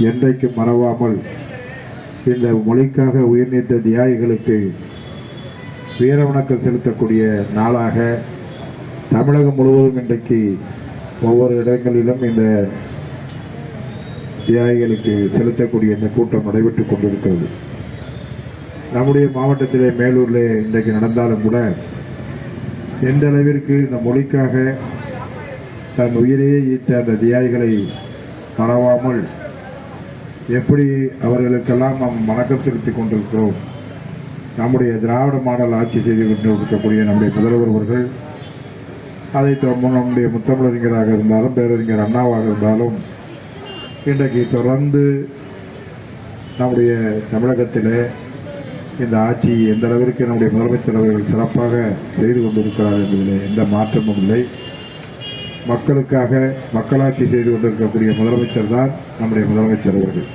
என்றைக்கும் மறவாமல் இந்த மொழிக்காக உயிர்நீத்த தியாகிகளுக்கு வீரவணக்கம் செலுத்தக்கூடிய நாளாக தமிழகம் முழுவதும் இன்றைக்கு ஒவ்வொரு இடங்களிலும் இந்த தியாகிகளுக்கு செலுத்தக்கூடிய இந்த கூட்டம் நடைபெற்றுக் கொண்டிருக்கிறது. நம்முடைய மாவட்டத்திலே மேலூரில் இன்றைக்கு நடந்தாலும் கூட எந்த அளவிற்கு இந்த மொழிக்காக தன் உயிரையே ஈர்த்த அந்த தியாகிகளை மறவாமல் எப்படி அவர்களுக்கெல்லாம் நாம் வணக்கம் செலுத்திக் கொண்டிருக்கிறோம். நம்முடைய திராவிட மாடல் ஆட்சி செய்து கொண்டிருக்கக்கூடிய நம்முடைய முதல்வர் அவர்கள், அதை நம்முடைய முத்தமிழறிஞராக இருந்தாலும் பேரறிஞர் அண்ணாவாக இருந்தாலும் இன்றைக்கு தொடர்ந்து நம்முடைய தமிழகத்தில் இந்த ஆட்சி எந்த அளவிற்கு நம்முடைய முதலமைச்சர் அவர்கள் சிறப்பாக செய்து கொண்டிருக்கிறார் என்பதில் எந்த மாற்றமும் இல்லை. மக்களுக்காக மக்களாட்சி செய்து கொண்டிருக்கக்கூடிய முதலமைச்சர் தான் நம்முடைய முதலமைச்சர் அவர்கள்.